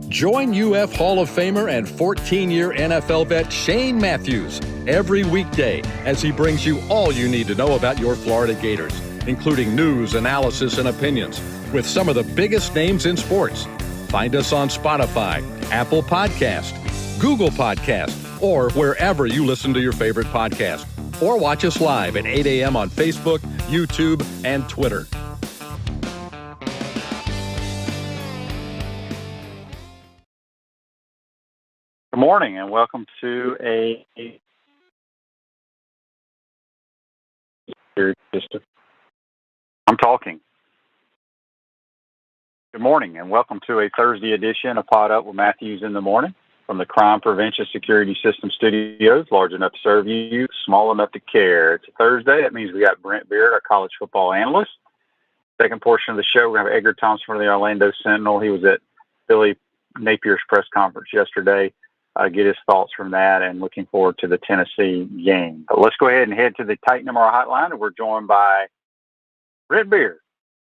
Join UF Hall of Famer and 14-year NFL vet Shane Matthews every weekday as he brings you all you need to know about your Florida Gators, including news, analysis, and opinions with some of the biggest names in sports. Find us on Spotify, Apple Podcast, Google Podcast, or wherever you listen to your favorite podcast. Or watch us live at 8 a.m. on Facebook, YouTube, and Twitter. Good morning and welcome to I'm talking. Good morning and welcome to a Thursday edition of Pod Up with Matthews in the Morning from the Crime Prevention Security System Studios, large enough to serve you, small enough to care. It's a Thursday. That means we got Brent, Beaird, our college football analyst. Second portion of the show, we're going to have Edgar Thompson from the Orlando Sentinel. He was at Billy Napier's press conference yesterday. Get his thoughts from that, and looking forward to the Tennessee game. But let's go ahead and head to the Titan MR hotline, and we're joined by Brent Beaird,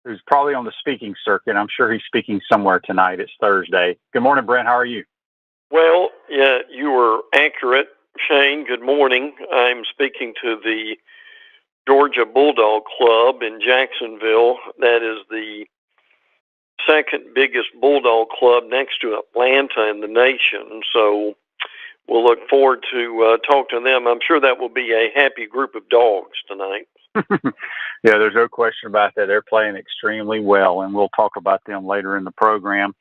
who's probably on the speaking circuit. I'm sure he's speaking somewhere tonight. It's Thursday. Good morning, Brent. How are you? Well, yeah, you were accurate, Shane. Good morning. I'm speaking to the Georgia Bulldog Club in Jacksonville. That is the second biggest Bulldog club next to Atlanta in the nation. So we'll look forward to talk to them. I'm sure that will be a happy group of dogs tonight. Yeah, there's no question about that. They're playing extremely well, and we'll talk about them later in the program.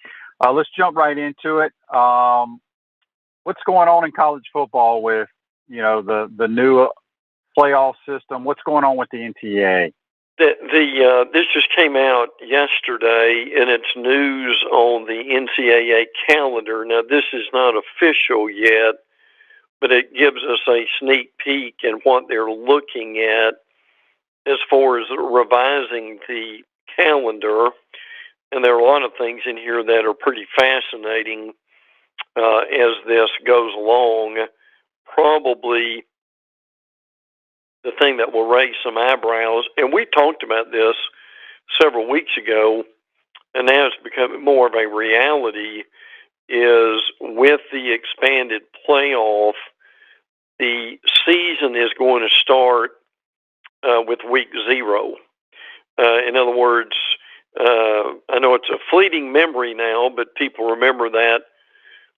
Let's jump right into it. What's going on in college football with, the new playoff system? What's going on with the NCAA? This just came out yesterday, and it's news on the NCAA calendar. Now, this is not official yet, but it gives us a sneak peek at what they're looking at as far as revising the calendar. And there are a lot of things in here that are pretty fascinating as this goes along. Probably the thing that will raise some eyebrows, and we talked about this several weeks ago, and now it's becoming more of a reality, is with the expanded playoff, the season is going to start with week 0. In other words, I know it's a fleeting memory now, but people remember that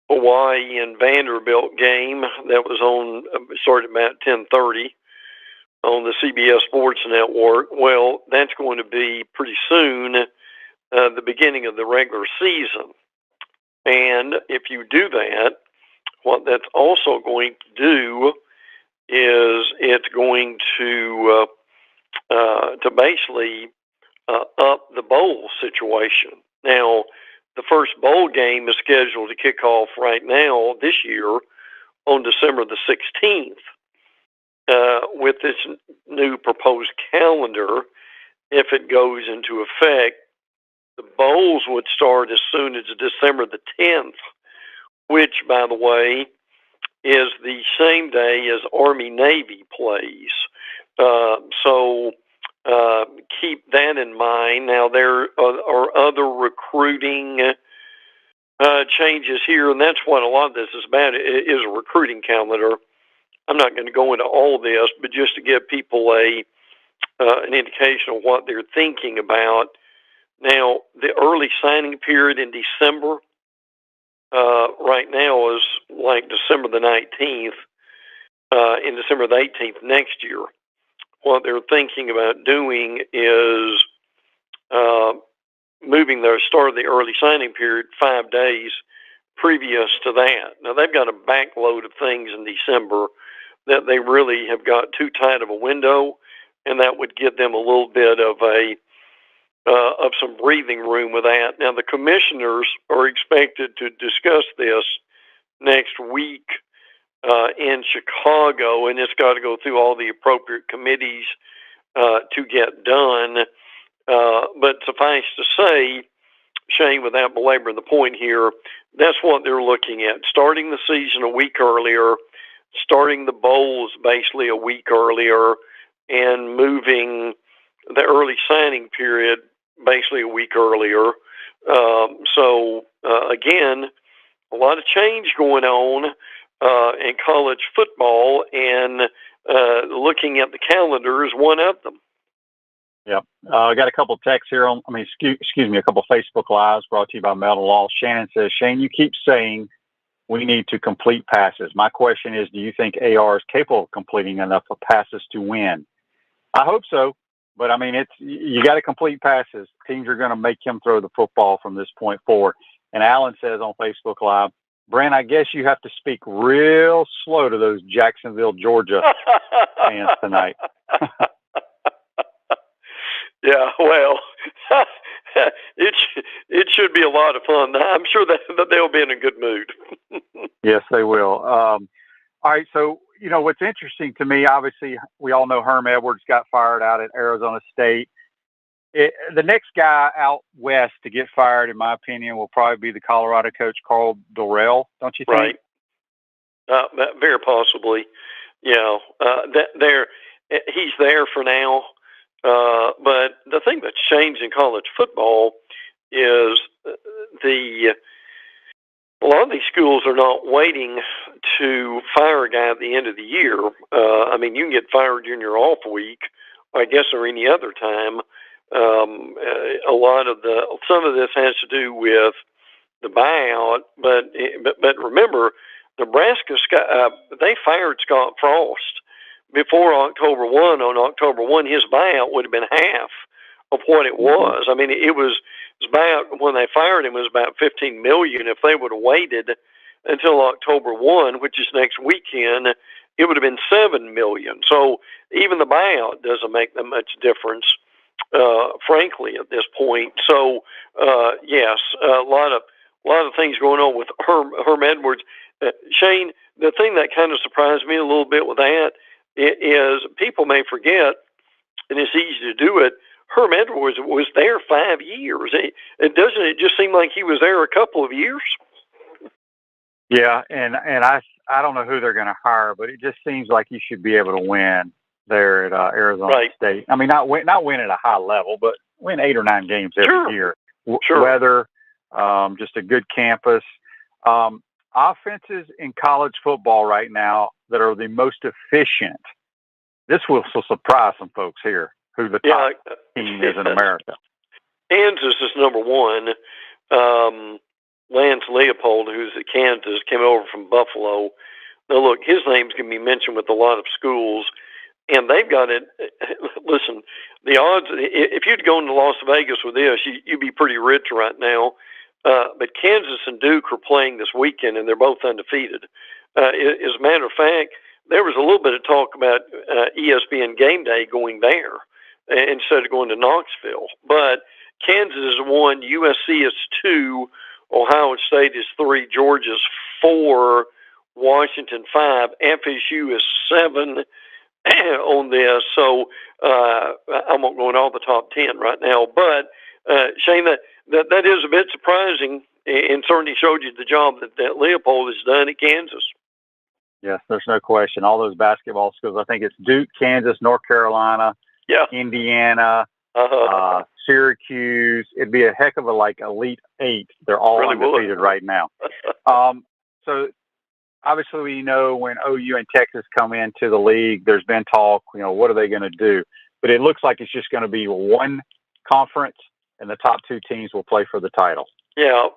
Hawaii and Vanderbilt game that was started about 10:30 on the CBS Sports Network. Well, that's going to be pretty soon, the beginning of the regular season. And if you do that, what that's also going to do is it's going to basically up the bowl situation. Now, the first bowl game is scheduled to kick off right now this year on December the 16th. With this new proposed calendar, if it goes into effect, the bowls would start as soon as December the 10th, which, by the way, is the same day as Army-Navy plays. So keep that in mind. Now, there are other recruiting changes here, and that's what a lot of this is about, is a recruiting calendar. I'm not going to go into all of this, but just to give people an indication of what they're thinking about. Now, the early signing period in December right now is like December the 19th and December the 18th next year. What they're thinking about doing is moving their start of the early signing period 5 days previous to that. Now, they've got a backload of things in December that they really have got too tight of a window, and that would give them a little bit of some breathing room with that. Now, the commissioners are expected to discuss this next week in Chicago, and it's got to go through all the appropriate committees to get done. But suffice to say, Shane, without belaboring the point here, that's what they're looking at. Starting the season a week earlier, starting the bowls basically a week earlier, and moving the early signing period basically a week earlier. Again, a lot of change going on in college football, and looking at the calendar is one of them. Yep. I got a couple of texts here excuse me, a couple of Facebook Lives brought to you by Metal Law. Shannon says, Shane, you keep saying we need to complete passes. My question is, do you think AR is capable of completing enough of passes to win? I hope so, but you got to complete passes. Teams are going to make him throw the football from this point forward. And Alan says on Facebook Live, Brent, I guess you have to speak real slow to those Jacksonville, Georgia fans tonight. Yeah, well, it should be a lot of fun. I'm sure that they'll be in a good mood. Yes, they will. All right, so, what's interesting to me, obviously, we all know Herm Edwards got fired out at Arizona State. The next guy out west to get fired, in my opinion, will probably be the Colorado coach, Carl Dorrell, don't you think? Right. Very possibly. He's there for now. But the thing that's changed in college football is a lot of these schools are not waiting to fire a guy at the end of the year. You can get fired during your off week, I guess, or any other time. Some of this has to do with the buyout, but remember, Nebraska, they fired Scott Frost before October 1. On October 1, his buyout would have been half of what it was. His buyout when they fired him was about $15 million. If they would have waited until October 1, which is next weekend, it would have been $7 million. So even the buyout doesn't make that much difference, frankly, at this point. So yes, a lot of things going on with Herm Edwards. Shane, the thing that kind of surprised me a little bit with that is people may forget, and it's easy to do it, Herm Edwards was there 5 years. It just seem like he was there a couple of years? Yeah, and I don't know who they're going to hire, but it just seems like you should be able to win there at Arizona State. Not win at a high level, but win 8 or 9 games every year. Weather, just a good campus. Offenses in college football right now that are the most efficient. This will surprise some folks here who the top team is in America. Kansas is number one. Lance Leopold, who's at Kansas, came over from Buffalo. Now, look, his name's going to be mentioned with a lot of schools, and they've got it. Listen, the odds, if you'd gone to Las Vegas with this, you'd be pretty rich right now. But Kansas and Duke are playing this weekend, and they're both undefeated. As a matter of fact, there was a little bit of talk about ESPN Game Day going there instead of going to Knoxville. But Kansas is 1, USC is 2, Ohio State is 3, Georgia's 4, Washington 5, FSU is 7 on this. So I won't go in all the top 10 right now. But Shane, that is a bit surprising, and certainly showed you the job that Leopold has done at Kansas. Yes, there's no question. All those basketball schools, I think it's Duke, Kansas, North Carolina, Indiana, Syracuse. It'd be a heck of a Elite 8. They're all really undefeated right now. So obviously, we know when OU and Texas come into the league, there's been talk, what are they going to do? But it looks like it's just going to be one conference, and the top 2 teams will play for the title. Yeah.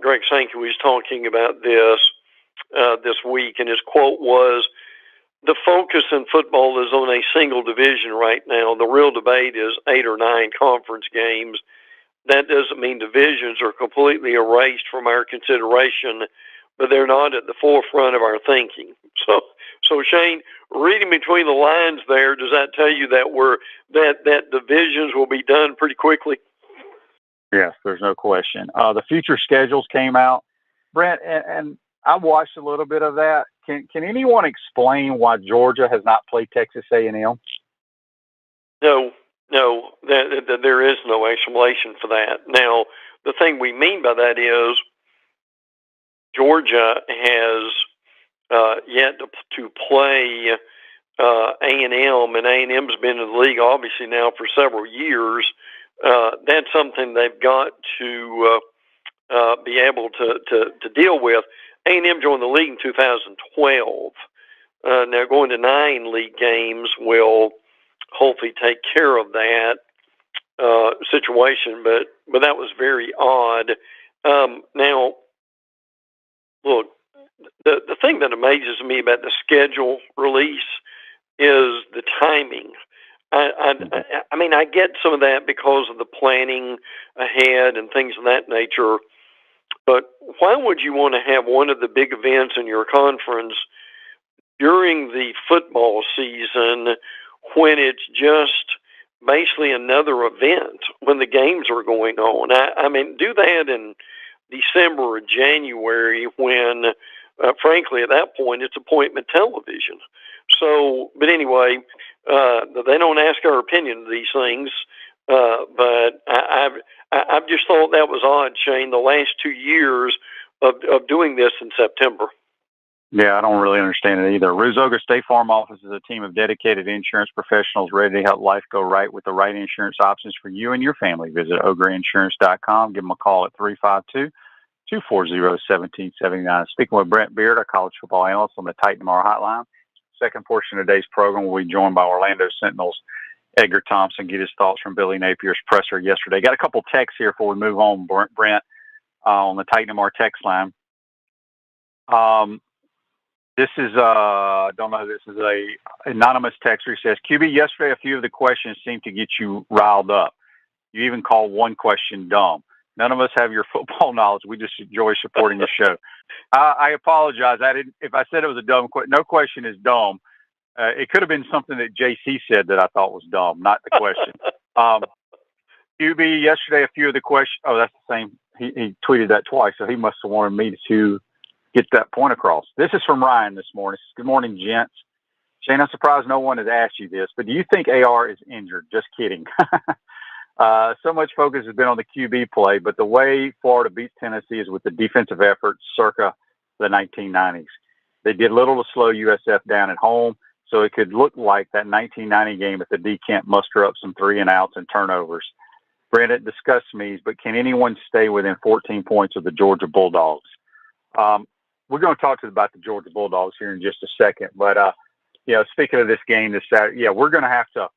Greg Sankey was talking about this week, and his quote was, "The focus in football is on a single division right now. The real debate is 8 or 9 conference games. That doesn't mean divisions are completely erased from our consideration, but they're not at the forefront of our thinking." So Shane, reading between the lines there, does that tell you that divisions will be done pretty quickly? Yes, there's no question. The future schedules came out, Brent, and I watched a little bit of that. Can anyone explain why Georgia has not played Texas A&M? No, there is no explanation for that. Now, the thing we mean by that is Georgia has yet to play A&M, and A&M's been in the league obviously now for several years. that's something they've got to be able to deal with. A&M joined the league in 2012. Now going to 9 league games will hopefully take care of that situation, but that was very odd. Now, look, the thing that amazes me about the schedule release is the timing. I mean, I get some of that because of the planning ahead and things of that nature, but why would you want to have one of the big events in your conference during the football season when it's just basically another event when the games are going on? I mean, do that in December or January when, frankly, at that point, it's appointment television. So, but anyway, they don't ask our opinion of these things, but I've just thought that was odd, Shane, the last 2 years of doing this in September. Yeah, I don't really understand it either. Ruzoga State Farm Office is a team of dedicated insurance professionals ready to help life go right with the right insurance options for you and your family. Visit ogreinsurance.com. Give them a call at 352-240-1779. Speaking with Brent Beaird, our college football analyst on the Titan Tomorrow Hotline. Second portion of today's program will be joined by Orlando Sentinel's Edgar Thompson, get his thoughts from Billy Napier's presser yesterday. Got a couple texts here before we move on, Brent, on the Titan Tomorrow text line. This is, don't know, this is a anonymous texter. He says, QB, yesterday a few of the questions seemed to get you riled up. You even called one question dumb. None of us have your football knowledge. We just enjoy supporting the show. I apologize. If I said it was a dumb question, no question is dumb. It could have been something that JC said that I thought was dumb, not the question. QB, yesterday a few of the questions, oh, that's the same. He tweeted that twice, so he must have wanted me to get that point across. This is from Ryan this morning. Good morning, gents. Shane, I'm surprised no one has asked you this, but do you think AR is injured? Just kidding. So much focus has been on the QB play, but the way Florida beats Tennessee is with the defensive effort circa the 1990s. They did little to slow USF down at home, so it could look like that 1990 game if the D can't muster up some 3-and-outs and turnovers. Brent, it disgusts me, but can anyone stay within 14 points of the Georgia Bulldogs? We're going to talk about the Georgia Bulldogs here in just a second, but speaking of this game this Saturday, we're going to have to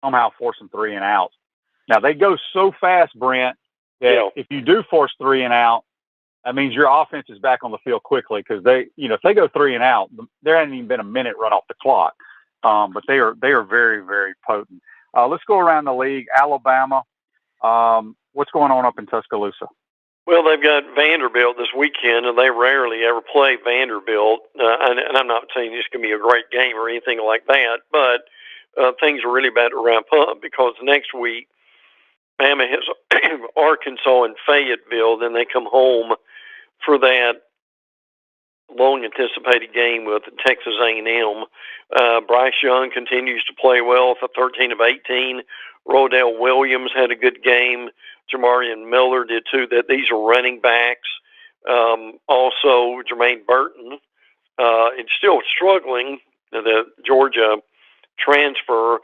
somehow force some 3-and-outs. Now they go so fast, Brent, that if you do force 3-and-out, that means your offense is back on the field quickly because if they go 3-and-out, there hasn't even been a minute run off the clock. But they are very, very potent. Let's go around the league. Alabama, what's going on up in Tuscaloosa? Well, they've got Vanderbilt this weekend, and they rarely ever play Vanderbilt. And I'm not saying it's going to be a great game or anything like that, but things are really about to ramp up because next week, Bama has Arkansas and Fayetteville. Then they come home for that long-anticipated game with Texas A&M. Bryce Young continues to play well for 13 of 18. Rodell Williams had a good game. Jamarian Miller did too. These are running backs. Also, Jermaine Burton is still struggling. The Georgia transfer.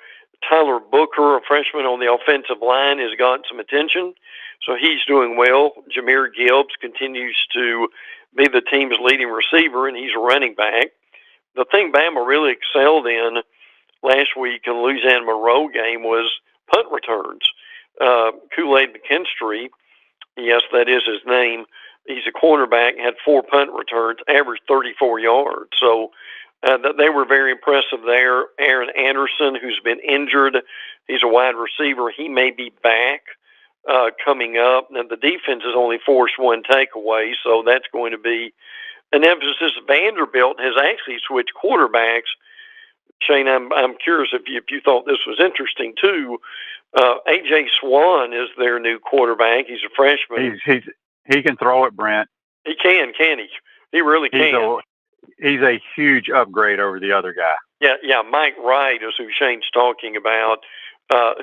Tyler Booker, a freshman on the offensive line, has gotten some attention, so he's doing well. Jahmyr Gibbs continues to be the team's leading receiver, and he's a running back. The thing Bama really excelled in last week in the Louisiana Monroe game was punt returns. Kool-Aid McKinstry, yes, that is his name, he's a cornerback, had 4 punt returns, averaged 34 yards. So they were very impressive there. Aaron Anderson, who's been injured, he's a wide receiver. He may be back coming up. Now, the defense has only forced 1 takeaway, so that's going to be an emphasis. Vanderbilt has actually switched quarterbacks. Shane, I'm curious if you thought this was interesting, too. A.J. Swan is their new quarterback. He's a freshman. He can throw it, Brent. He can he? He really can. He's a huge upgrade over the other guy. Yeah. Mike Wright is who Shane's talking about,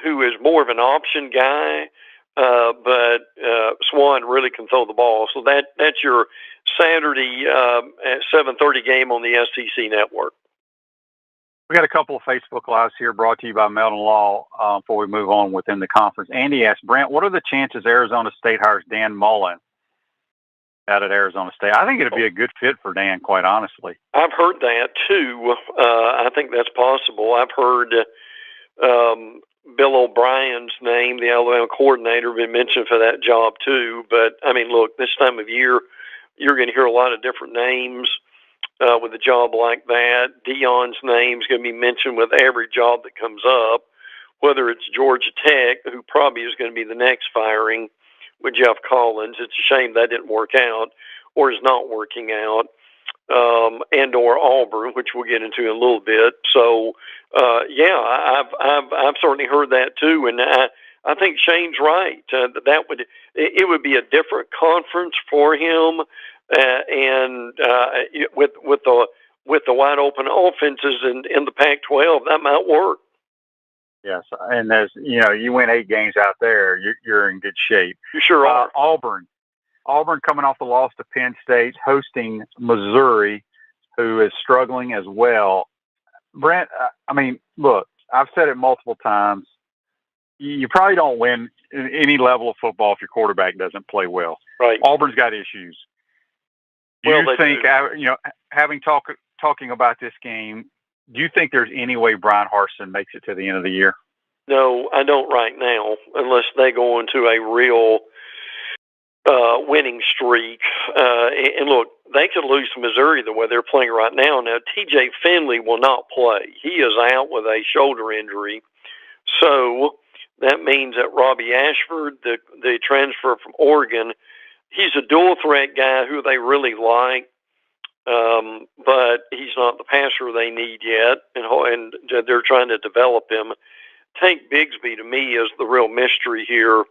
who is more of an option guy, but Swan really can throw the ball. So that's your Saturday at 7:30 game on the SEC network. We got a couple of Facebook Lives here brought to you by Meldon Law before we move on within the conference. Andy asked, Brent, what are the chances Arizona State hires Dan Mullen out at Arizona State? I think it'd be a good fit for Dan, quite honestly. I've heard that, too. I think that's possible. I've heard Bill O'Brien's name, the Alabama coordinator, been mentioned for that job, too. But, I mean, look, this time of year, you're going to hear a lot of different names. With a job like that, Deion's name's going to be mentioned with every job that comes up, whether it's Georgia Tech, who probably is going to be the next firing with Jeff Collins. It's a shame that didn't work out, or is not working out, and or Auburn, which we'll get into in a little bit. So, yeah, I've certainly heard that too, and I think Shane's right. It would be a different conference for him. And with the wide open offenses in the Pac-12, that might work. Yes, and as you win 8 games out there, you're in good shape. You sure are. Auburn coming off the loss to Penn State, hosting Missouri, who is struggling as well. Brent, I mean, look, I've said it multiple times. You probably don't win any level of football if your quarterback doesn't play well. Right. Auburn's got issues. Do you think, having talking about this game, do you think there's any way Brian Harsin makes it to the end of the year? No, I don't right now, unless they go into a real winning streak. And look, they could lose to Missouri the way they're playing right now. Now, T.J. Finley will not play. He is out with a shoulder injury. So that means that Robbie Ashford, the transfer from Oregon, he's a dual threat guy who they really like, but he's not the passer they need yet, and they're trying to develop him. Tank Bigsby, to me, is the real mystery here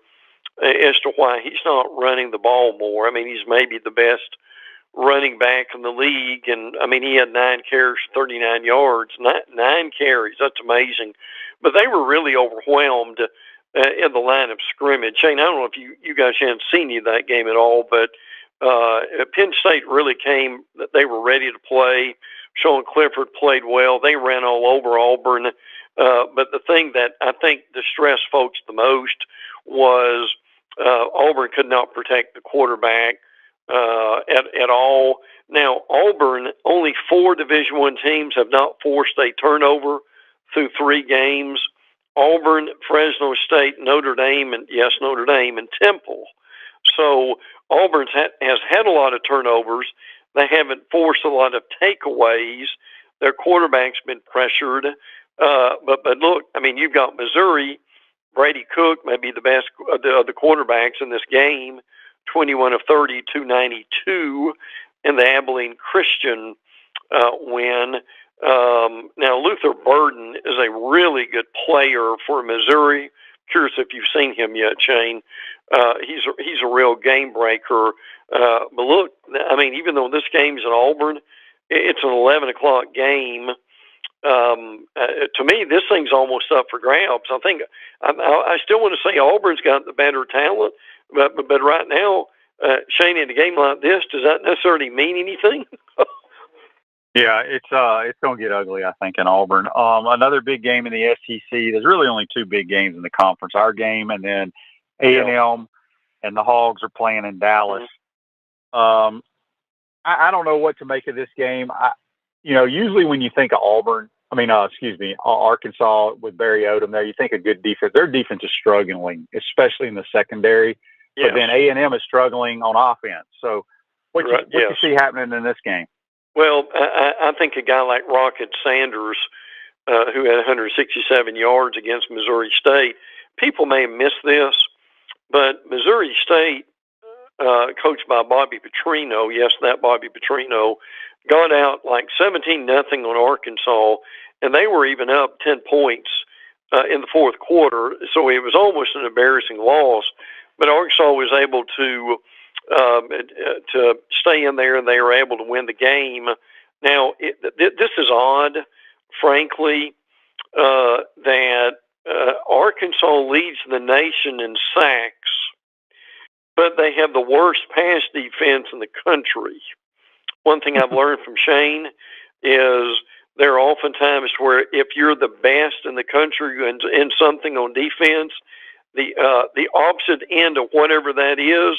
as to why he's not running the ball more. I mean, he's maybe the best running back in the league, and I mean, he had 9 carries, 39 yards, 9 carries. That's amazing. But they were really overwhelmed in the line of scrimmage. Shane, I don't know if you guys hadn't seen any of that game at all, but Penn State really came. They were ready to play. Sean Clifford played well. They ran all over Auburn. But the thing that I think distressed folks the most was Auburn could not protect the quarterback at all. Now, Auburn, only 4 Division I teams have not forced a turnover through 3 games. Auburn, Fresno State, Notre Dame, and Temple. So Auburn has had a lot of turnovers. They haven't forced a lot of takeaways. Their quarterback's been pressured. But look, I mean, you've got Missouri. Brady Cook may be the best of the quarterbacks in this game, 21 of 30, 292, in the Abilene Christian win. Now, Luther Burden is a really good player for Missouri. Curious if you've seen him yet, Shane. He's a real game breaker. But look, I mean, even though this game's in Auburn, it's an 11 o'clock game. To me, this thing's almost up for grabs. I think I still want to say Auburn's got the better talent, but right now, Shane, in a game like this, does that necessarily mean anything? Yeah, it's going to get ugly, I think, in Auburn. Another big game in the SEC. There's really only 2 big games in the conference. Our game, and then A&M and the Hogs are playing in Dallas. Mm-hmm. I don't know what to make of this game. Usually when you think of Arkansas with Barry Odom there, you think of good defense. Their defense is struggling, especially in the secondary. Yes. But then A&M is struggling on offense. So what do you see happening in this game? Well, I think a guy like Rocket Sanders, who had 167 yards against Missouri State, people may have missed this, but Missouri State, coached by Bobby Petrino, yes, that Bobby Petrino, got out like 17-0 on Arkansas, and they were even up 10 points in the fourth quarter, so it was almost an embarrassing loss. But Arkansas was able to stay in there, and they were able to win the game. Now, this is odd, frankly, that Arkansas leads the nation in sacks, but they have the worst pass defense in the country. One thing I've learned from Shane is there are often times where if you're the best in the country in something on defense, the opposite end of whatever that is,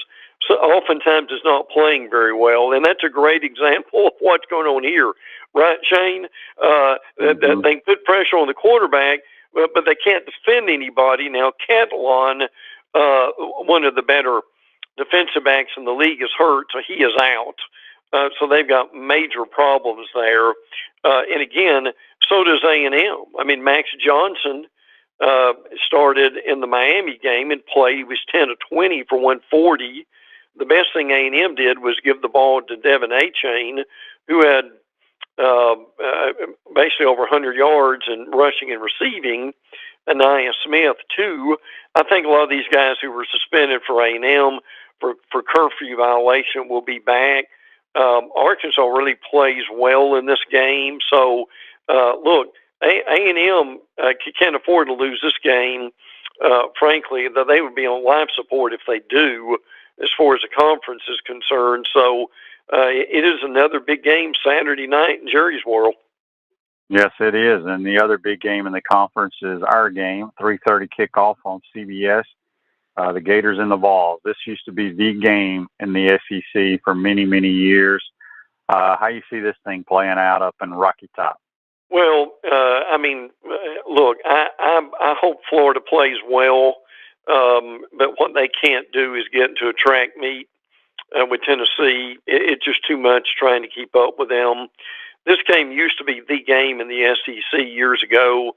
so oftentimes is not playing very well, and that's a great example of what's going on here, right, Shane? That they put pressure on the quarterback, but they can't defend anybody. Now, Catalan, one of the better defensive backs in the league, is hurt, so he is out. So they've got major problems there. And again, so does A&M. I mean, Max Johnson started in the Miami game and played. He was 10 of 20 for 140. The best thing A&M did was give the ball to Devin Achane, who had basically over 100 yards in rushing and receiving. Anaya Smith, too. I think a lot of these guys who were suspended for A&M for curfew violation will be back. Arkansas really plays well in this game. So, look, A&M can't afford to lose this game. Frankly, they would be on life support if they do, as far as the conference is concerned. So it is another big game Saturday night in Jerry's World. Yes, it is. And the other big game in the conference is our game, 3:30 kickoff on CBS. The Gators and the Vols. This used to be the game in the SEC for many, many years. How you see this thing playing out up in Rocky Top? Well, I mean, look, I hope Florida plays well, but what they can't do is get into a track meet with Tennessee. It's just too much trying to keep up with them. This game used to be the game in the SEC years ago.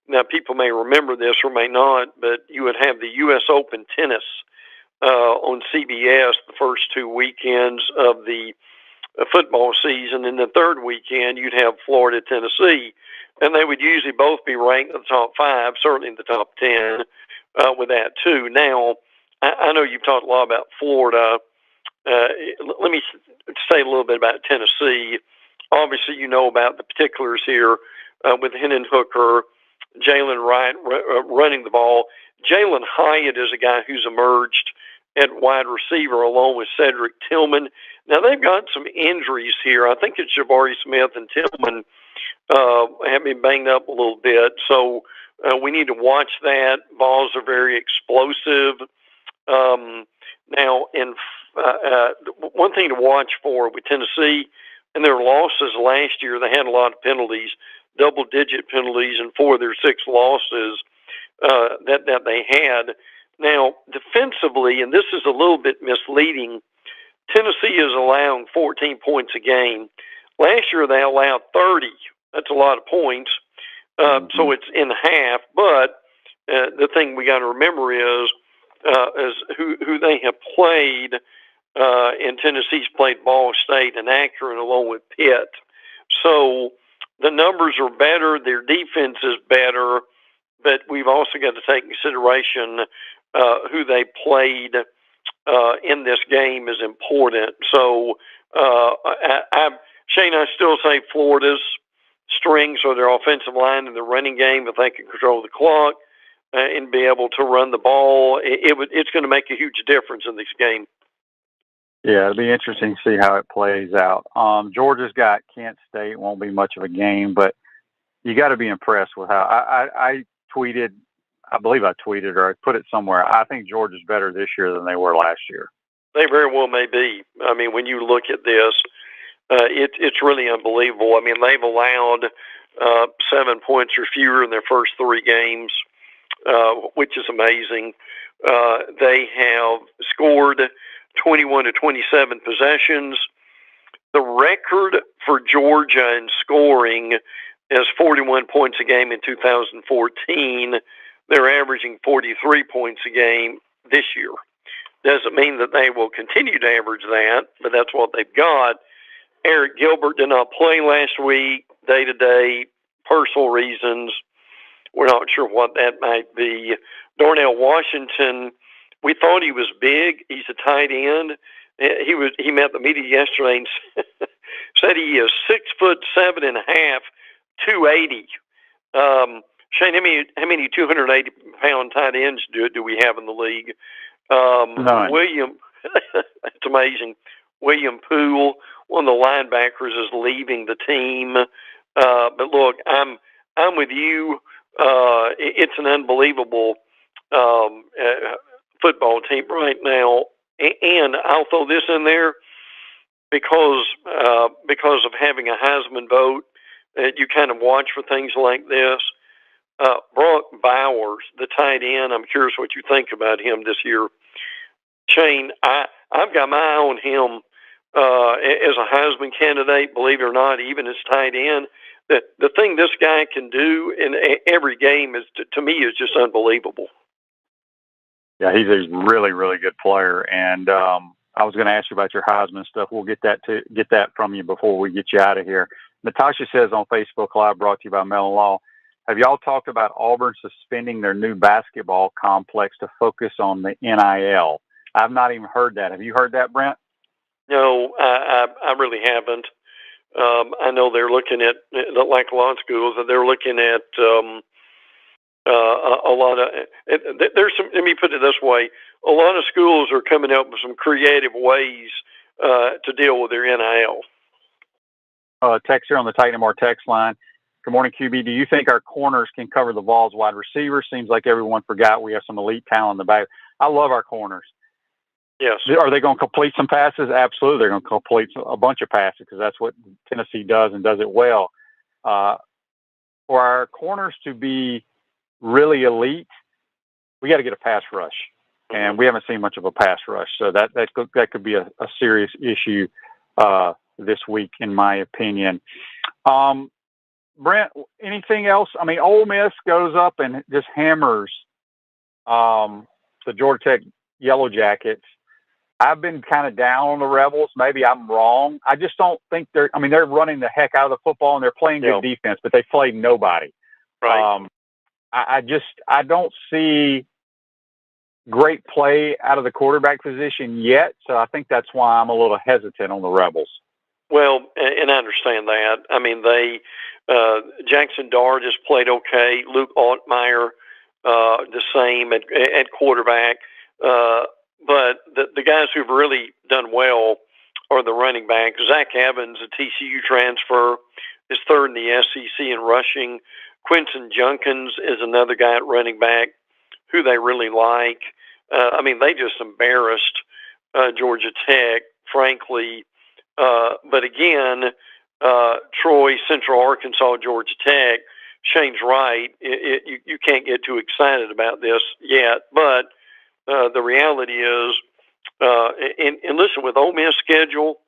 Now, people may remember this or may not, but you would have the U.S. Open tennis on CBS the first 2 weekends of the football season, and the third weekend you'd have Florida, Tennessee, and they would usually both be ranked in the top 5, certainly in the top 10 with that too. Now, I know you've talked a lot about Florida. Let me say a little bit about Tennessee. Obviously, you know about the particulars here with Hendon Hooker, Jalen Wright running the ball. Jalen Hyatt is a guy who's emerged at wide receiver along with Cedric Tillman. Now, they've got some injuries here. I think it's Jabari Smith and Tillman have been banged up a little bit. So we need to watch that. Balls are very explosive. Now, one thing to watch for with Tennessee, in their losses last year, they had a lot of penalties, double-digit penalties in 4 of their 6 losses that they had. Now, defensively, and this is a little bit misleading, Tennessee is allowing 14 points a game. Last year, they allowed 30. That's a lot of points. So it's in half. But the thing we got to remember is who they have played. And Tennessee's played Ball State and Akron along with Pitt. So the numbers are better. Their defense is better. But we've also got to take into consideration who they played in this game is important. So, Shane, I still say Florida's strengths are their offensive line and their running game. If they can control the clock and be able to run the ball, it's going to make a huge difference in this game. Yeah, it'll be interesting to see how it plays out. Georgia's got Kent State. Won't be much of a game, but you got to be impressed with how I tweeted. I believe I tweeted or I put it somewhere. I think Georgia's better this year than they were last year. They very well may be. I mean, when you look at this, it's really unbelievable. I mean, they've allowed 7 points or fewer in their first 3 games, which is amazing. They have scored 21 to 27 possessions. The record for Georgia in scoring is 41 points a game in 2014. They're averaging 43 points a game this year. Doesn't mean that they will continue to average that, but that's what they've got. Eric Gilbert did not play last week, day-to-day, personal reasons. We're not sure what that might be. Darnell Washington, we thought he was big. He's a tight end. He met the media yesterday and said he is 6'7.5", 280. Shane, how many 280-pound tight ends do we have in the league? None. William, it's amazing. William Poole, one of the linebackers, is leaving the team. But look, I'm with you. It's an unbelievable football team right now, and I'll throw this in there because of having a Heisman vote. You kind of watch for things like this. Brock Bowers, the tight end. I'm curious what you think about him this year. Shane, I've got my eye on him as a Heisman candidate. Believe it or not, even as tight end. The thing this guy can do in every game is, to me, is just unbelievable. Yeah, he's a really, really good player. And I was going to ask you about your Heisman stuff. We'll get that from you before we get you out of here. Natasha says on Facebook Live, brought to you by Mellon Law, have y'all talked about Auburn suspending their new basketball complex to focus on the NIL? I've not even heard that. Have you heard that, Brent? No, I really haven't. I know they're looking at, like a lot of schools, they're looking at a lot of, there's some, let me put it this way, a lot of schools are coming up with some creative ways to deal with their NIL. Text here on the Titan More text line. Good morning, QB. Do you think our corners can cover the Vols wide receivers? Seems like everyone forgot we have some elite talent in the back. I love our corners. Yes. Are they going to complete some passes? Absolutely. They're going to complete a bunch of passes because that's what Tennessee does and does it well. For our corners to be really elite, we got to get a pass rush. And we haven't seen much of a pass rush. So that could be a serious issue this week, in my opinion. Brent, anything else? I mean, Ole Miss goes up and just hammers the Georgia Tech Yellow Jackets. I've been kind of down on the Rebels. Maybe I'm wrong. I just don't think they're running the heck out of the football and they're playing good defense, but they played nobody. Right. I don't see great play out of the quarterback position yet. So I think that's why I'm a little hesitant on the Rebels. Well, and I understand that. I mean, Jackson Dart has played okay. Luke Altmaier, the same at quarterback. But the guys who've really done well are the running backs. Zach Evans, a TCU transfer, is third in the SEC in rushing. Quinton Junkins is another guy at running back who they really like. I mean, they just embarrassed Georgia Tech, frankly. But again, Troy, Central Arkansas, Georgia Tech, Shane's right. You can't get too excited about this yet. But the reality is, and listen, with Ole Miss schedule,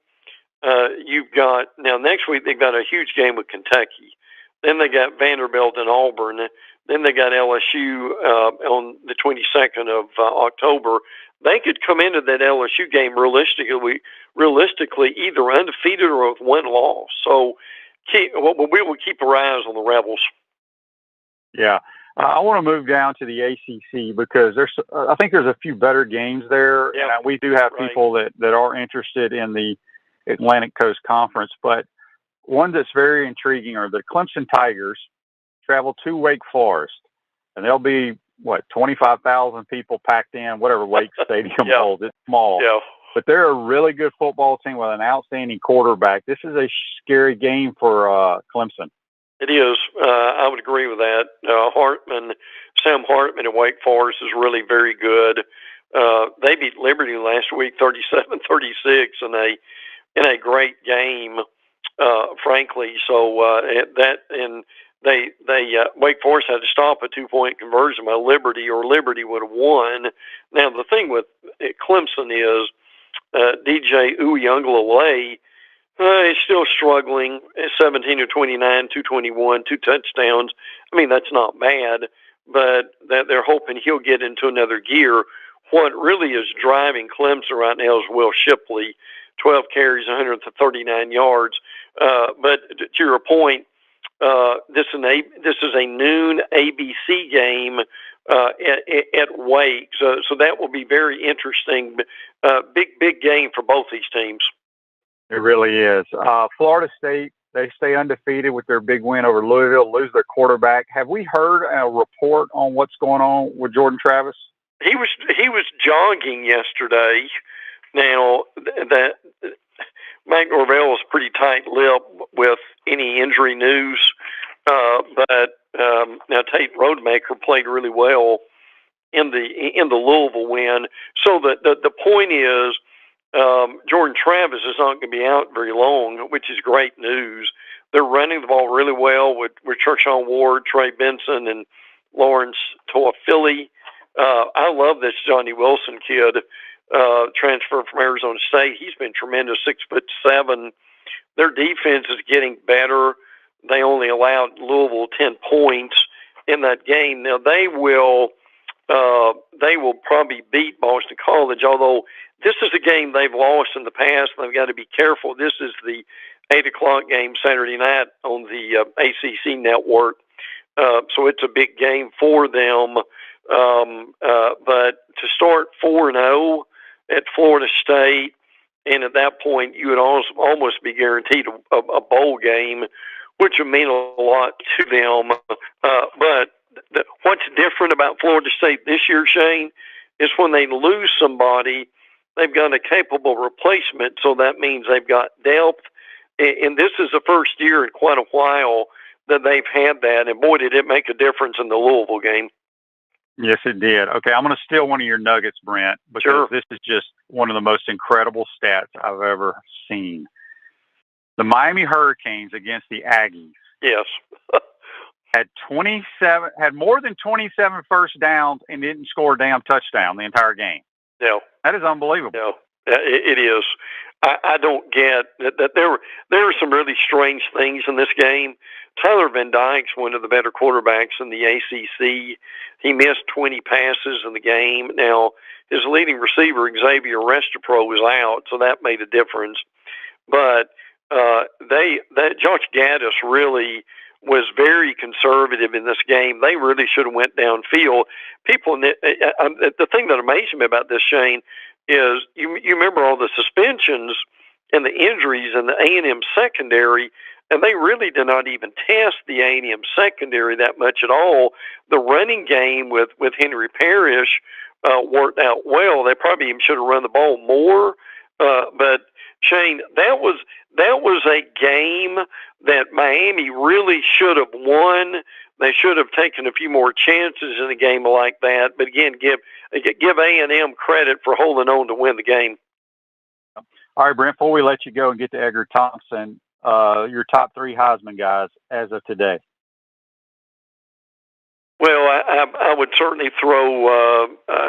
you've got, now next week they've got a huge game with Kentucky. Then they got Vanderbilt and Auburn. Then they got LSU on the 22nd of October. They could come into that LSU game realistically either undefeated or with one loss. So we will keep our eyes on the Rebels. Yeah. I want to move down to the ACC because I think there's a few better games there. Yep. And we do have people that are interested in the Atlantic Coast Conference. But one that's very intriguing are the Clemson Tigers travel to Wake Forest. And there'll be, 25,000 people packed in, whatever Wake Stadium holds. It's small. Yeah. But they're a really good football team with an outstanding quarterback. This is a scary game for Clemson. It is. I would agree with that. Sam Hartman at Wake Forest is really very good. They beat Liberty last week 37-36 in a great game, frankly. So Wake Forest had to stop a 2-point conversion by Liberty, or Liberty would have won. Now the thing with Clemson is DJ Uiagalelei is still struggling. 17 of 29, 221, 2 touchdowns. I mean, that's not bad, but they're hoping he'll get into another gear. What really is driving Clemson right now is Will Shipley, 12 carries, 139 yards. But to your point, this is a noon ABC game at Wake, so that will be very interesting. Big game for both these teams. It really is. Florida State, they stay undefeated with their big win over Louisville, lose their quarterback. Have we heard a report on what's going on with Jordan Travis? He was jogging yesterday. Now, Mike Norvell is pretty tight-lipped with any injury news, but now Tate Rodemaker played really well in the Louisville win. So the point is, Jordan Travis is not going to be out very long, which is great news. They're running the ball really well with Chershawn Ward, Trey Benson, and Lawrence Toafili. I love this Johnny Wilson kid, transfer from Arizona State. He's been tremendous, 6'7". Their defense is getting better. They only allowed Louisville 10 points in that game. Now they will probably beat Boston College, although this is a game they've lost in the past, and they've got to be careful. This is the 8 o'clock game Saturday night on the ACC network, so it's a big game for them. But to start 4-0 at Florida State, and at that point you would almost be guaranteed a bowl game, which would mean a lot to them. But what's different about Florida State this year, Shane, is when they lose somebody, they've got a capable replacement, so that means they've got depth. And this is the first year in quite a while that they've had that, and boy, did it make a difference in the Louisville game. Yes, it did. Okay, I'm going to steal one of your nuggets, Brent, because Sure. This is just one of the most incredible stats I've ever seen. The Miami Hurricanes against the Aggies. Yes. had more than 27 first downs and didn't score a damn touchdown the entire game. Yeah. That is unbelievable. Yeah, it is. I don't get that there are some really strange things in this game. Tyler Van Dyke's one of the better quarterbacks in the ACC. He missed 20 passes in the game. Now, his leading receiver, Xavier Restapro, was out, so that made a difference. But Josh Gaddis really was very conservative in this game. They really should have went downfield. The thing that amazed me about this, Shane, is you remember all the suspensions and the injuries in the A&M secondary, and they really did not even test the A&M secondary that much at all. The running game with Henry Parrish worked out well. They probably even should have run the ball more. But Shane, that was a game that Miami really should have won. They should have taken a few more chances in a game like that. But again, give A&M credit for holding on to win the game. All right, Brent, before we let you go and get to Edgar Thompson, your top 3 Heisman guys as of today. Well, I would certainly throw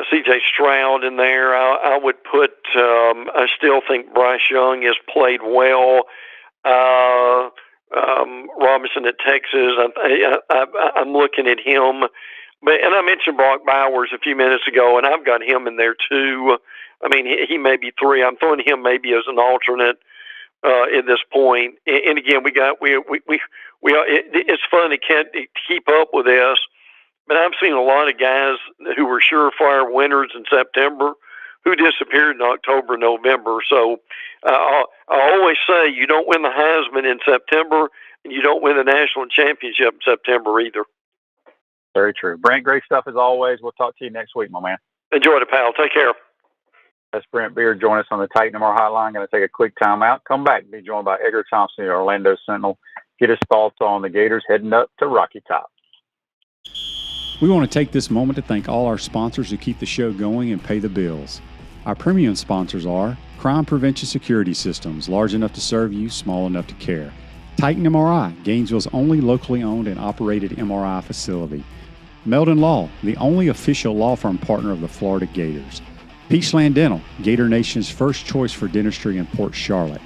C.J. Stroud in there. I would put. I still think Bryce Young has played well. Robinson at Texas. I'm looking at him, and I mentioned Brock Bowers a few minutes ago, and I've got him in there too. I mean, he may be 3. I'm throwing him maybe as an alternate at this point. And again, it's fun to keep up with this. But I've seen a lot of guys who were surefire winners in September who disappeared in October, November. So I always say you don't win the Heisman in September, and you don't win the national championship in September either. Very true. Brent, great stuff as always. We'll talk to you next week, my man. Enjoy it, pal. Take care. That's Brent Beaird. Join us on the Titan MR hotline. Going to take a quick timeout. Come back and be joined by Edgar Thompson, the Orlando Sentinel. Get his thoughts on the Gators heading up to Rocky Top. We want to take this moment to thank all our sponsors who keep the show going and pay the bills. Our premium sponsors are Crime Prevention Security Systems, large enough to serve you, small enough to care. Titan MRI, Gainesville's only locally owned and operated MRI facility. Meldon Law, the only official law firm partner of the Florida Gators. Peachland Dental, Gator Nation's first choice for dentistry in Port Charlotte.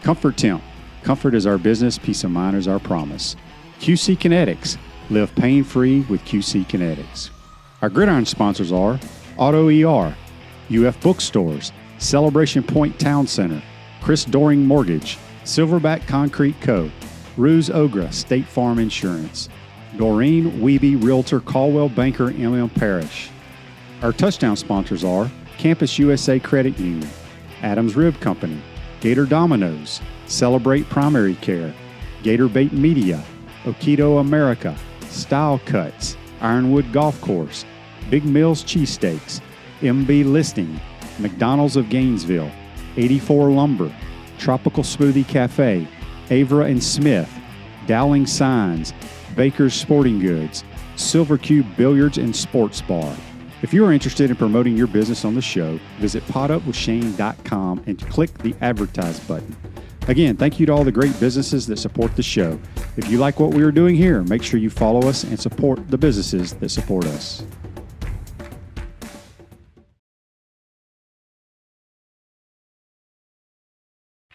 Comfort Temp, comfort is our business, peace of mind is our promise. QC Kinetics, live pain-free with QC Kinetics. Our gridiron sponsors are Auto ER, UF Bookstores, Celebration Point Town Center, Chris Doring Mortgage, Silverback Concrete Co., Ruse Ogra State Farm Insurance, Doreen Wiebe Realtor Caldwell Banker MM Parish. Our touchdown sponsors are Campus USA Credit Union, Adams Rib Company, Gator Dominoes, Celebrate Primary Care, Gator Bait Media, Okido America, Style Cuts, Ironwood Golf Course, Big Mills Cheesesteaks, MB Listing, McDonald's of Gainesville, 84 Lumber, Tropical Smoothie Cafe, Avra and Smith, Dowling Signs, Baker's Sporting Goods, Silver Cube Billiards and Sports Bar. If you are interested in promoting your business on the show, visit potupwithshane.com and click the Advertise button. Again, thank you to all the great businesses that support the show. If you like what we are doing here, make sure you follow us and support the businesses that support us.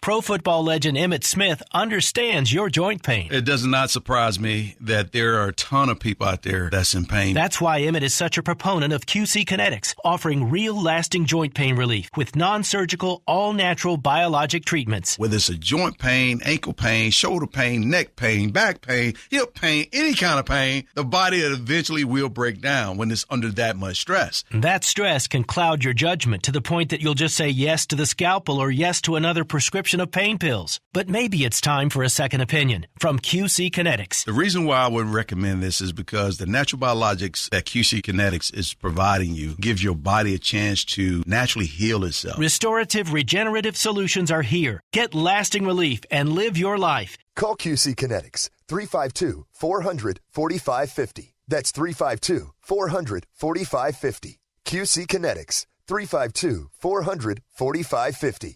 Pro football legend Emmitt Smith understands your joint pain. It does not surprise me that there are a ton of people out there that's in pain. That's why Emmitt is such a proponent of QC Kinetics, offering real lasting joint pain relief with non-surgical, all-natural biologic treatments. Whether it's a joint pain, ankle pain, shoulder pain, neck pain, back pain, hip pain, any kind of pain, the body eventually will break down when it's under that much stress. That stress can cloud your judgment to the point that you'll just say yes to the scalpel or yes to another prescription of pain pills. But maybe it's time for a second opinion from QC Kinetics. The reason why I would recommend this is because the natural biologics that QC Kinetics is providing you gives your body a chance to naturally heal itself. Restorative, regenerative solutions are here. Get lasting relief and live your life. Call QC Kinetics 352-400-4550. That's 352-400-4550. QC Kinetics 352-400-4550.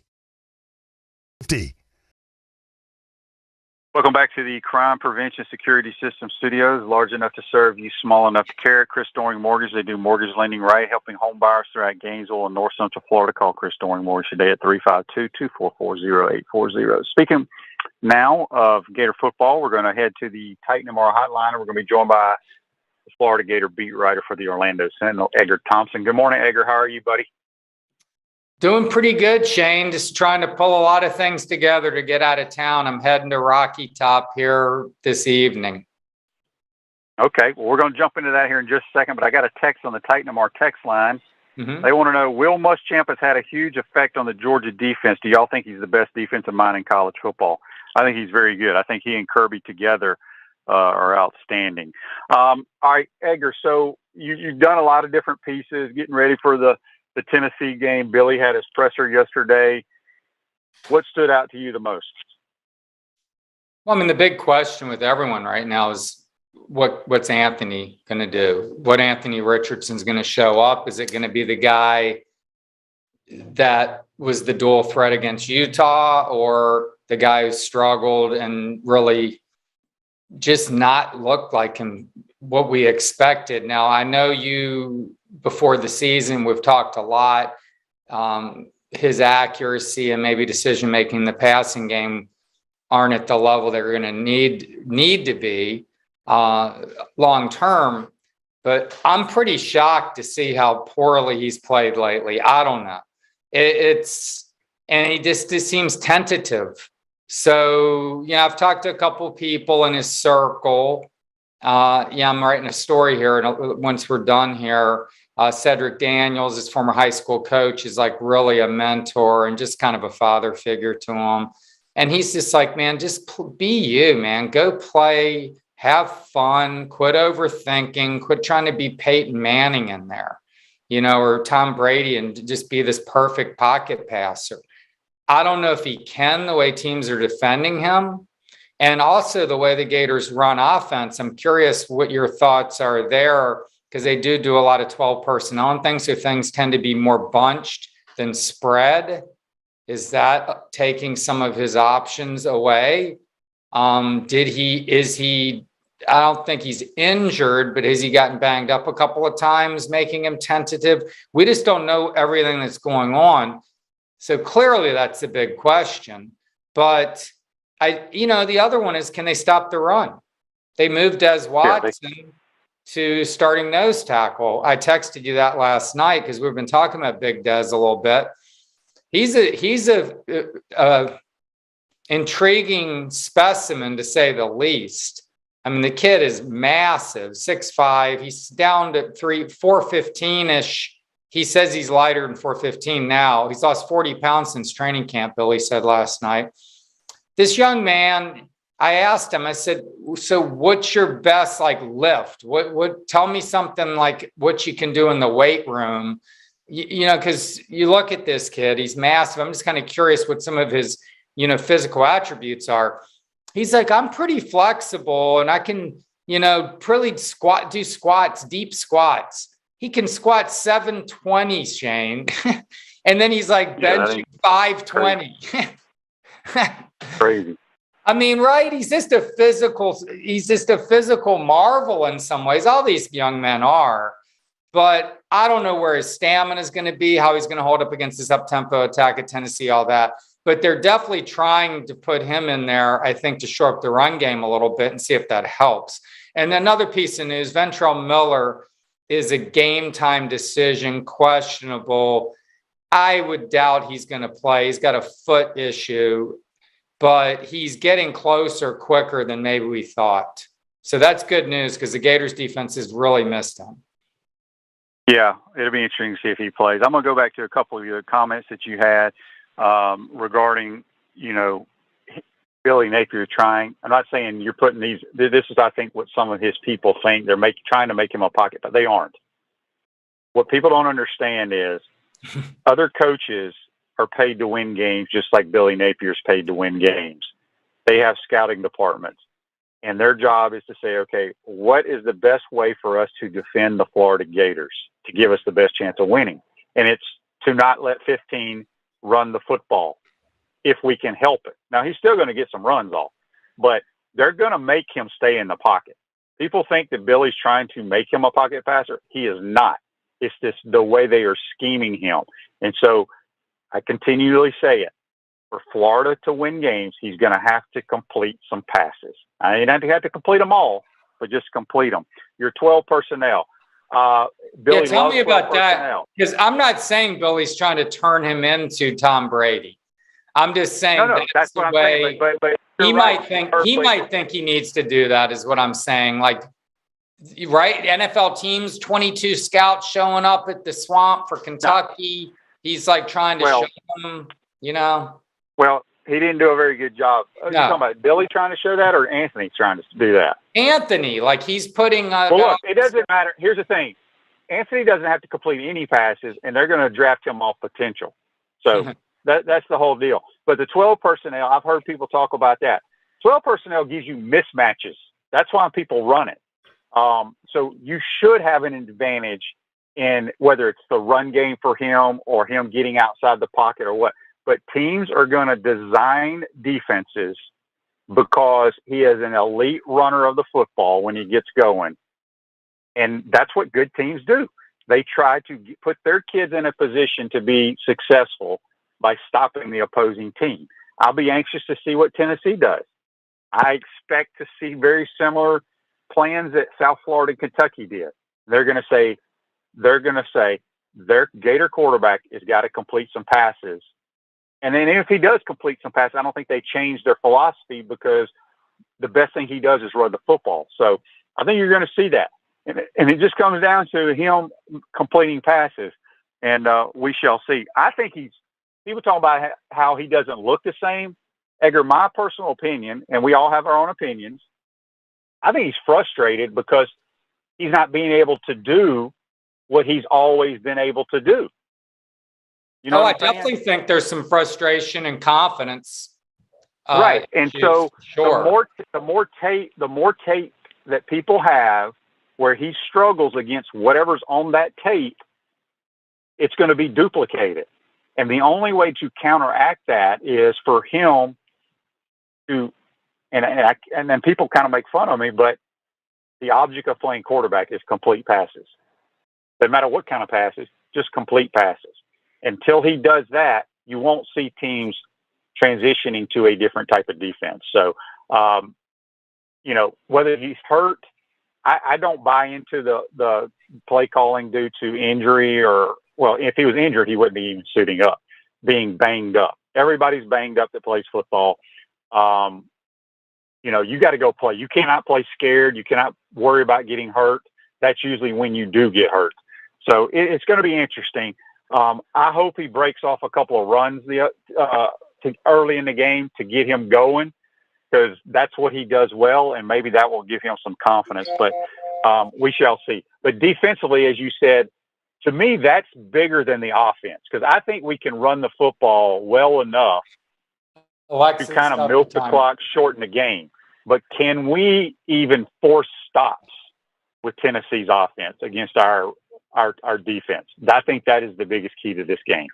Welcome back to the Crime Prevention Security System Studios, large enough to serve you, small enough to care. Chris Doring Mortgage, they do mortgage lending right, helping home buyers throughout Gainesville and North Central Florida. Call Chris Doring Mortgage today at 352-244-0840. Speaking now of Gator football, we're going to head to the Titan MR hotline. We're going to be joined by the Florida Gator beat writer for the Orlando Sentinel, Edgar Thompson. Good morning, Edgar. How are you, buddy? Doing pretty good, Shane. Just trying to pull a lot of things together to get out of town. I'm heading to Rocky Top here this evening. Okay, well, we're going to jump into that here in just a second, but I got a text on the Titan MR text line. Mm-hmm. They want to know, Will Muschamp has had a huge effect on the Georgia defense. Do y'all think he's the best defensive mind in college football? I think he's very good. I think he and Kirby together are outstanding. All right, Edgar, so you've done a lot of different pieces, getting ready for the Tennessee game. Billy had his presser yesterday. What stood out to you the most? Well, I mean, the big question with everyone right now is what's Anthony going to do? What Anthony Richardson's going to show up? Is it going to be the guy that was the dual threat against Utah, or the guy who struggled and really just not looked like him, what we expected? Now, I know you, before the season, we've talked a lot. His accuracy and maybe decision-making in the passing game aren't at the level they're going to need to be long-term. But I'm pretty shocked to see how poorly he's played lately. I don't know. And he just seems tentative. So, I've talked to a couple of people in his circle. I'm writing a story here, and once we're done here, Cedric Daniels, his former high school coach, is like really a mentor and just kind of a father figure to him. And he's just like, man, just be you, man. Go play, have fun, quit overthinking, quit trying to be Peyton Manning in there, or Tom Brady, and just be this perfect pocket passer. I don't know if he can, the way teams are defending him. And also the way the Gators run offense. I'm curious what your thoughts are there, because they do a lot of 12 personnel and things. So things tend to be more bunched than spread. Is that taking some of his options away? I don't think he's injured, but has he gotten banged up a couple of times, making him tentative? We just don't know everything that's going on. So clearly that's the big question. But the other one is, can they stop the run? They moved Des Watson to starting nose tackle. I texted you that last night because we've been talking about Big Des a little bit. He's a intriguing specimen, to say the least. I mean, the kid is massive, 6'5". He's down to 415-ish. He says he's lighter than 415 now. He's lost 40 pounds since training camp, Billy said last night. This young man, I asked him, I said, so what's your best lift? What tell me something like what you can do in the weight room, because you look at this kid, he's massive. I'm just kind of curious what some of his physical attributes are. He's like, I'm pretty flexible and I can, pretty do squats, deep squats. He can squat 720, Shane. And then he's like benching 520. Crazy. I mean, right? He's just a physical marvel in some ways. All these young men are, but I don't know where his stamina is going to be, how he's going to hold up against this up-tempo attack at Tennessee, all that. But they're definitely trying to put him in there, I think, to shore up the run game a little bit and see if that helps. And another piece of news, Ventrell Miller is a game time decision, questionable. I would doubt he's going to play. He's got a foot issue, but he's getting closer quicker than maybe we thought. So that's good news because the Gators defense has really missed him. Yeah, it'll be interesting to see if he plays. I'm going to go back to a couple of your comments that you had regarding, Billy Napier trying. I'm not saying you're putting these. This is, I think, what some of his people think. They're trying to make him a pocket, but they aren't. What people don't understand is other coaches are paid to win games just like Billy Napier's paid to win games. They have scouting departments, and their job is to say, okay, what is the best way for us to defend the Florida Gators to give us the best chance of winning? And it's to not let 15 run the football if we can help it. Now, he's still going to get some runs off, but they're going to make him stay in the pocket. People think that Billy's trying to make him a pocket passer. He is not. It's just the way they are scheming him. And so I continually say it. For Florida to win games, he's going to have to complete some passes. I mean, not have to complete them all, but just complete them. Your 12 personnel. Billy, tell me about that, because I'm not saying Billy's trying to turn him into Tom Brady. I'm just saying that's the way. But he might think he needs to do that. Is what I'm saying. Like, right? NFL teams, 22 scouts showing up at the Swamp for Kentucky. No. He's like trying to show them, Well, he didn't do a very good job. No. You talking about Billy trying to show that, or Anthony trying to do that? Anthony, like he's putting. Well, look, it doesn't matter. Here's the thing: Anthony doesn't have to complete any passes, and they're going to draft him off potential. So that's the whole deal. But the 12 personnel, I've heard people talk about that. 12 personnel gives you mismatches. That's why people run it. So you should have an advantage in whether it's the run game for him or him getting outside the pocket or what. But teams are going to design defenses because he is an elite runner of the football when he gets going. And that's what good teams do. They try to put their kids in a position to be successful by stopping the opposing team. I'll be anxious to see what Tennessee does. I expect to see very similar plans that South Florida and Kentucky did. They're going to say their Gator quarterback has got to complete some passes. And then if he does complete some passes, I don't think they change their philosophy because the best thing he does is run the football. So I think you're going to see that. And it just comes down to him completing passes, and we shall see. I think people talk about how he doesn't look the same. Edgar, my personal opinion, and we all have our own opinions, I think he's frustrated because he's not being able to do what he's always been able to do. I definitely think there's some frustration and confidence. Right. And so the more tape that people have where he struggles against whatever's on that tape, it's going to be duplicated. And the only way to counteract that is for him to, and then people kind of make fun of me, but the object of playing quarterback is complete passes. Doesn't matter what kind of passes, just complete passes. Until he does that, you won't see teams transitioning to a different type of defense. So, whether he's hurt, I don't buy into the play calling due to injury if he was injured, he wouldn't be even suiting up, being banged up. Everybody's banged up that plays football. You got to go play. You cannot play scared. You cannot worry about getting hurt. That's usually when you do get hurt. So it's going to be interesting. I hope he breaks off a couple of runs early in the game to get him going, because that's what he does well, and maybe that will give him some confidence. But we shall see. But defensively, as you said, to me, that's bigger than the offense, because I think we can run the football well enough Alexis to kind of milk the clock, shorten the game. But can we even force stops with Tennessee's offense against our defense? I think that is the biggest key to this game.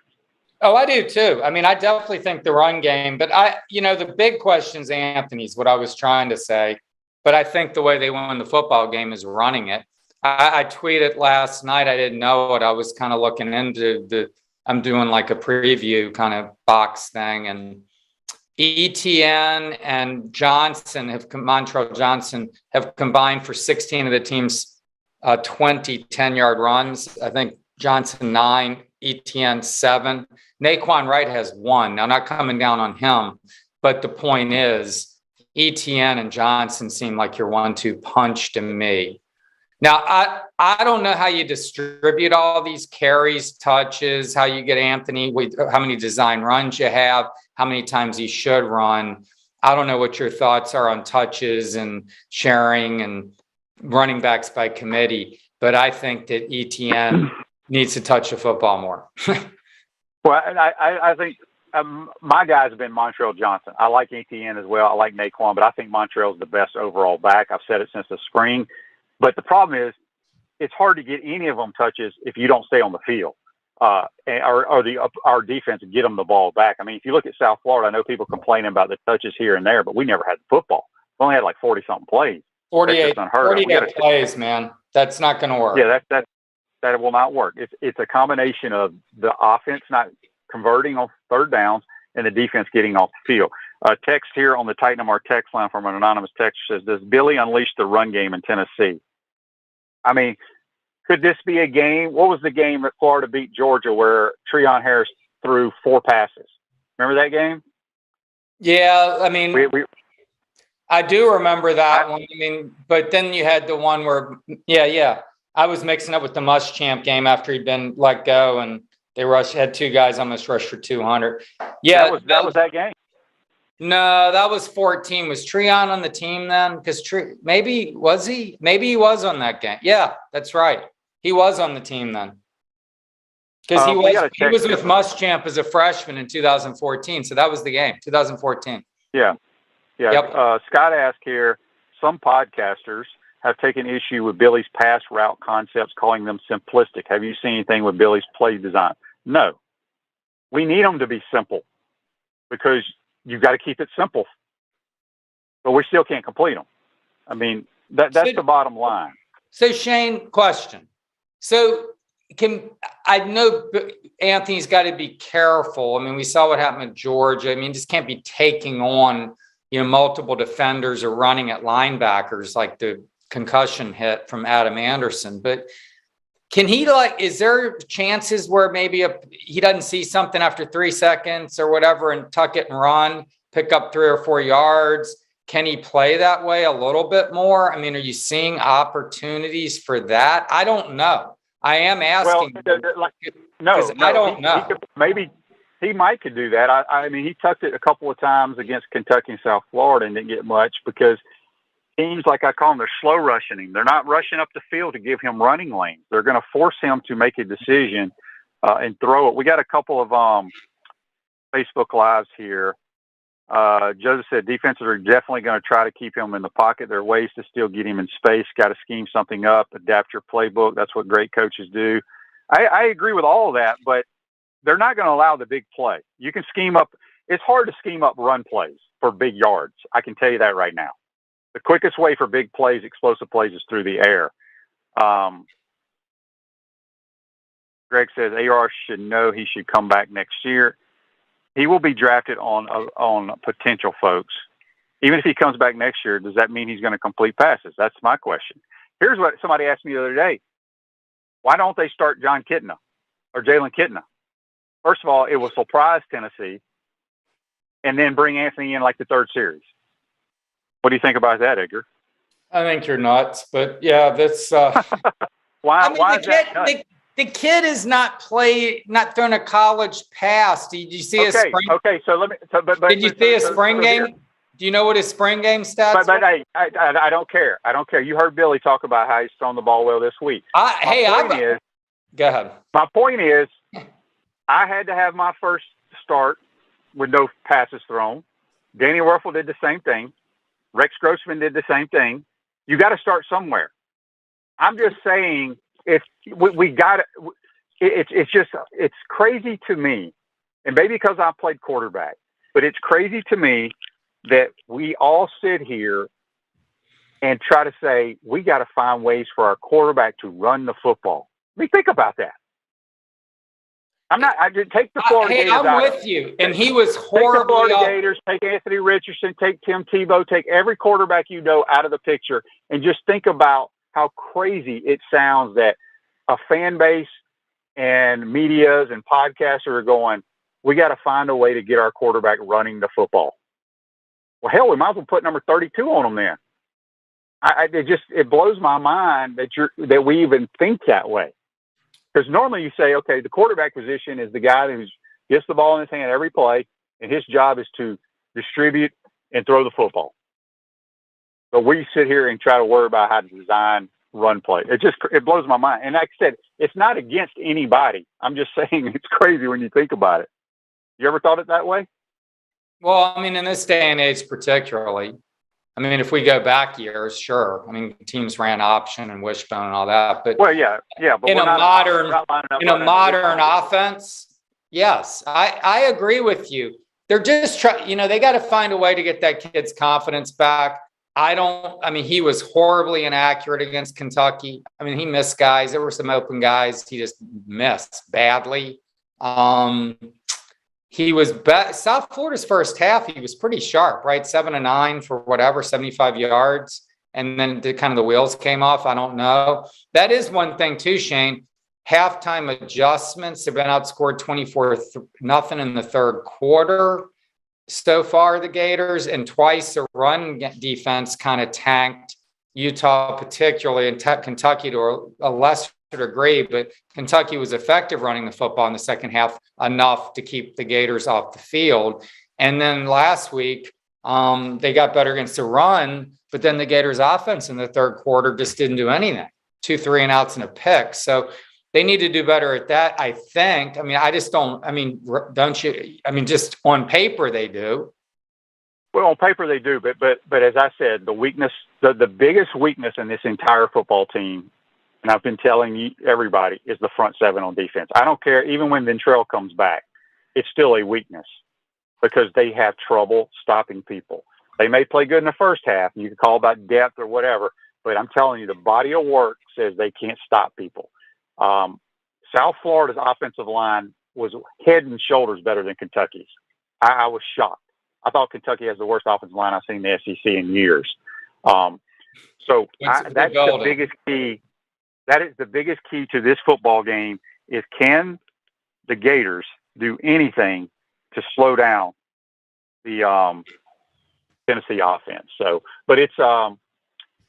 Oh, I do too. I mean, I definitely think the run game, but the big question's Anthony's what I was trying to say. But I think the way they won the football game is running it. I tweeted last night. I didn't know it. I was kind of looking into I'm doing like a preview kind of box thing, and ETN and Montrell Johnson have combined for 16 of the team's 20 10-yard runs. I think Johnson 9, ETN 7. Naquan Wright has 1. Now, not coming down on him, but the point is ETN and Johnson seem like your 1-2 punch to me. Now, I don't know how you distribute all these carries, touches, how you get Anthony, how many design runs you have, how many times he should run. I don't know what your thoughts are on touches and sharing and running backs by committee, but I think that ETN needs to touch the football more. Well, I think my guy's been Montrell Johnson. I like ETN as well. I like Naquan, but I think Montrell's the best overall back. I've said it since the spring. But the problem is, it's hard to get any of them touches if you don't stay on the field, or our defense and get them the ball back. I mean, if you look at South Florida, I know people complaining about the touches here and there, but we never had the football. We only had like 40-something plays. 48 plays, man. That's not going to work. Yeah, that will not work. It's a combination of the offense not converting on third downs and the defense getting off the field. Text here on the Titan of our text line from an anonymous text says, does Billy unleash the run game in Tennessee? I mean, could this be a game? What was the game that Florida beat Georgia where Treon Harris threw 4 passes? Remember that game? Yeah, I mean, I do remember that one. I mean, but then you had the one where, I was mixing up with the Muschamp game after he'd been let go, and they had 2 guys almost rushed for 200. Yeah, that was that game. No, that was 14. Was Treon on the team then? Because maybe was he? Maybe he was on that game. Yeah, that's right. He was on the team then. Because he was with Muschamp as a freshman in 2014. So that was the game, 2014. Yeah. Yep. Scott asked here, some podcasters have taken issue with Billy's pass route concepts, calling them simplistic. Have you seen anything with Billy's play design? No. We need them to be simple because you've got to keep it simple, but we still can't complete them. I mean, that's the bottom line. So Shane, question. So I know Anthony's got to be careful. I mean, we saw what happened with Georgia. I mean, just can't be taking on, multiple defenders or running at linebackers like the concussion hit from Adam Anderson. But can he is there chances where maybe he doesn't see something after 3 seconds or whatever and tuck it and run, pick up 3 or 4 yards? Can he play that way a little bit more? I mean, are you seeing opportunities for that? I don't know. I am asking. No, I don't know. Maybe he might could do that. I mean, he tucked it a couple of times against Kentucky and South Florida and didn't get much because teams, like I call them, they're slow rushing him. They're not rushing up the field to give him running lanes. They're going to force him to make a decision and throw it. We got a couple of Facebook Lives here. Joseph said defenses are definitely going to try to keep him in the pocket. There are ways to still get him in space. Got to scheme something up, adapt your playbook. That's what great coaches do. I agree with all of that, but they're not going to allow the big play. You can scheme up. It's hard to scheme up run plays for big yards. I can tell you that right now. The quickest way for big plays, explosive plays, is through the air. Greg says AR should know he should come back next year. He will be drafted on potential, folks. Even if he comes back next year, does that mean he's going to complete passes? That's my question. Here's what somebody asked me the other day. Why don't they start John Kitna or Jalen Kitna? First of all, it will surprise Tennessee and then bring Anthony in like the 3rd series. What do you think about that, Edgar? I think you're nuts, but yeah, that's why is that nuts? The kid is not thrown a college pass. Did you see a spring? Okay, so let me. Did you see a spring game? Here. Do you know what his spring game stats? But hey, I don't care. I don't care. You heard Billy talk about how he's thrown the ball well this week. Go ahead. My point is, I had to have my first start with no passes thrown. Danny Werfel did the same thing. Rex Grossman did the same thing. You got to start somewhere. I'm just saying, if we got it's crazy to me, and maybe because I played quarterback, but it's crazy to me that we all sit here and try to say we got to find ways for our quarterback to run the football. I mean, think about that. I did take the Florida Gators I'm out with you. And he was horrible. Take the Florida Gators, take Anthony Richardson, take Tim Tebow, take every quarterback you know out of the picture, and just think about how crazy it sounds that a fan base and medias and podcasters are going, we got to find a way to get our quarterback running the football. Well, hell, we might as well put number 32 on them then. It blows my mind that we even think that way. Because normally you say, okay, the quarterback position is the guy who gets the ball in his hand every play, and his job is to distribute and throw the football. But we sit here and try to worry about how to design run play. It blows my mind. And like I said, it's not against anybody. I'm just saying it's crazy when you think about it. You ever thought it that way? Well, I mean, in this day and age particularly, I mean, if we go back years, sure. I mean, teams ran option and wishbone and all that, but well, yeah. But in a modern offense, yes, I agree with you. They're just they got to find a way to get that kid's confidence back. He was horribly inaccurate against Kentucky. I mean, he missed guys. There were some open guys he just missed badly. He was South Florida's first half. He was pretty sharp, right? 7-9 for 75 yards. And then the wheels came off. I don't know. That is one thing too, Shane. Halftime adjustments have been outscored 24-0 in the third quarter so far, the Gators, and twice the run defense kind of tanked Utah, particularly, and Kentucky to a lesser degree, but Kentucky was effective running the football in the second half enough to keep the Gators off the field. And then last week, they got better against the run, but then the Gators offense in the third quarter just didn't do anything. 2 3-and-outs and a pick. So they need to do better at that, I think. I mean, don't you? I mean, just on paper they do. Well, on paper they do, but as I said, the weakness, the biggest weakness in this entire football team, and I've been telling everybody, is the front seven on defense. I don't care, even when Ventrell comes back, it's still a weakness because they have trouble stopping people. They may play good in the first half, and you can call about depth or whatever, but I'm telling you, the body of work says they can't stop people. South Florida's offensive line was head and shoulders better than Kentucky's. I was shocked. I thought Kentucky has the worst offensive line I've seen in the SEC in years. That's the biggest key. That is the biggest key to this football game is, can the Gators do anything to slow down the Tennessee offense? So, but it's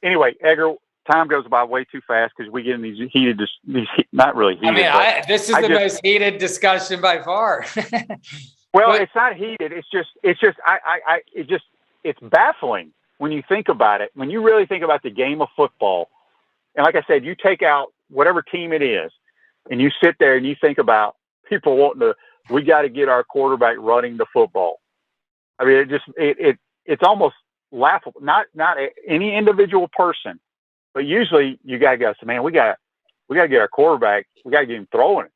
anyway, Edgar, time goes by way too fast because we get in these heated, not really heated. This is the most heated discussion by far. Well, it's not heated. It's baffling when you think about it. When you really think about the game of football, and like I said, you take out whatever team it is, and you sit there and you think about people wanting we got to get our quarterback running the football. I mean, it's almost laughable. Not any individual person, but usually you got to go, so man, we got to get our quarterback. We got to get him throwing it.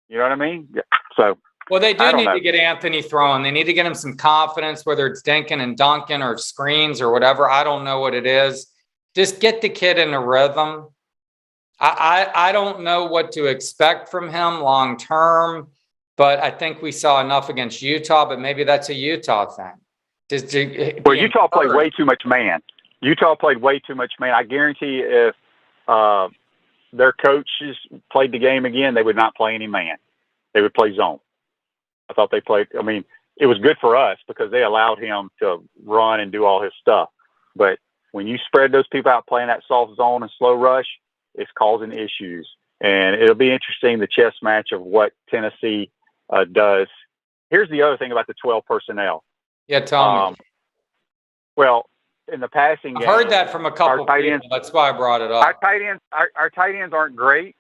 You know what I mean? So. Well, they do need to get Anthony throwing. They need to get him some confidence, whether it's dinking and dunking or screens or whatever. I don't know what it is. Just get the kid in a rhythm. I don't know what to expect from him long term, but I think we saw enough against Utah, but maybe that's a Utah thing. Utah played way too much man. I guarantee if their coaches played the game again, they would not play any man. They would play zone. I thought they played. I mean, it was good for us because they allowed him to run and do all his stuff. But when you spread those people out playing that soft zone and slow rush, it's causing issues. And it'll be interesting, the chess match of what Tennessee does. Here's the other thing about the 12 personnel. Yeah, tell me. Well, in the passing game, I've heard that from a couple of people. That's why I brought it up. Our tight ends aren't great,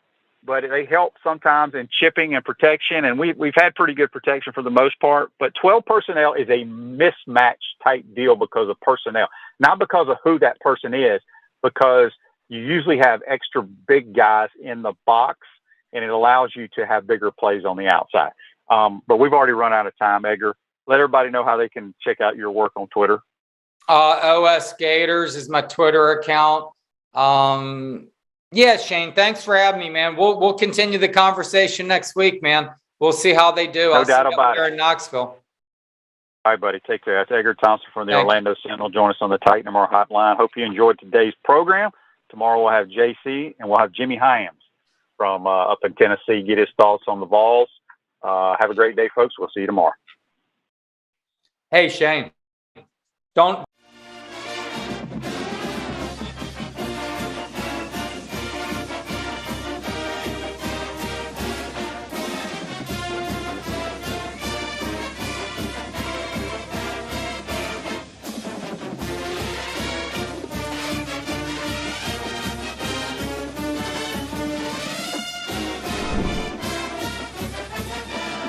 but they help sometimes in chipping and protection. And we've had pretty good protection for the most part. But 12 personnel is a mismatch type deal because of personnel, not because of who that person is, because you usually have extra big guys in the box, and it allows you to have bigger plays on the outside. But we've already run out of time, Edgar. Let everybody know how they can check out your work on Twitter. OS Gators is my Twitter account. Yeah, Shane, thanks for having me, man. We'll continue the conversation next week, man. We'll see how they do. No doubt about it. In Knoxville. All right, buddy. Take care. That's Edgar Thompson from the Orlando Sentinel. Join us on the Titan Tomorrow Hotline. Hope you enjoyed today's program. Tomorrow we'll have JC and we'll have Jimmy Hyams from up in Tennessee get his thoughts on the Vols. Have a great day, folks. We'll see you tomorrow. Hey, Shane. Don't